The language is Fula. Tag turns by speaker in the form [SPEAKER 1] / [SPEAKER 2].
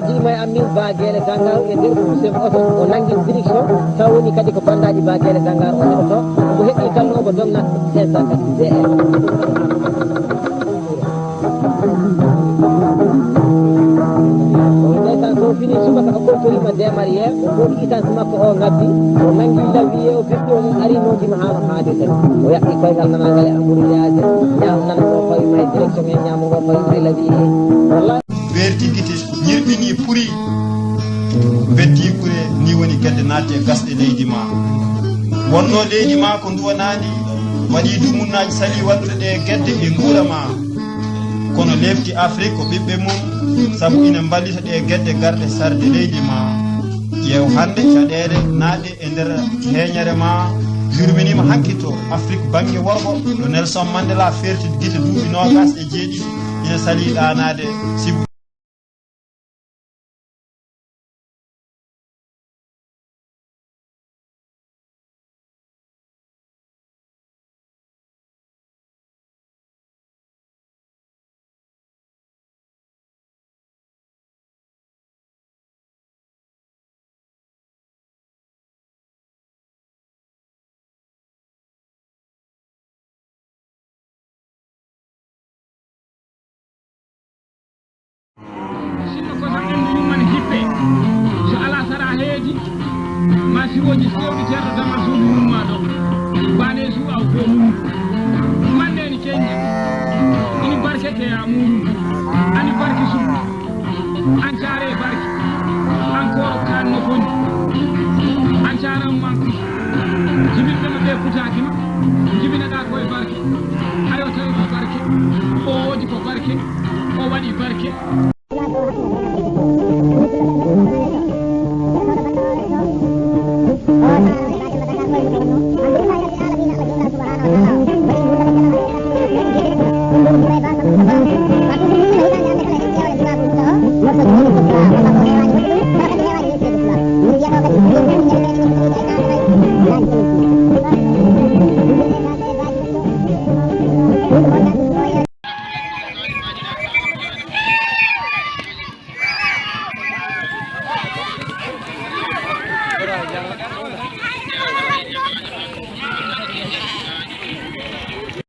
[SPEAKER 1] jima amin bagele gangar e der ko sem oto o nangi direction tawoni kadi ko bandaji bagele gangar o oto ko hebi tan o donna 500 DL so fini suba ko tori ma de marie o itan suma ko o ngabbi o nangi lawi o fekki o ari noti ma hala haade tan o yakki koy gal nana ngal amuru yaaje nyaam nan ko fay may direction e nyaamu ko fay lawi wallahi
[SPEAKER 2] werti gite nyirbini puri beddi kure ni woni gadde natte gasde leydi ma wonno leydi ma ko duwanani wadi dumunnaji sali wadde de gedde e ngura ma kono lefti afrique ko bibbe mum sabu ina ballita de gedde garde sarde leydi ma yew hande cadede naade e der heñere ma yurminima hakkito afrique bangi worgo do Nelson Mandela ferti gite duubi nogas e jeedi ina sali danade sibu
[SPEAKER 3] masiroji sewdi terdo dama suudu mum ma do bane su aw ko mum mande ni kenji ini barke ke ya mum ani barke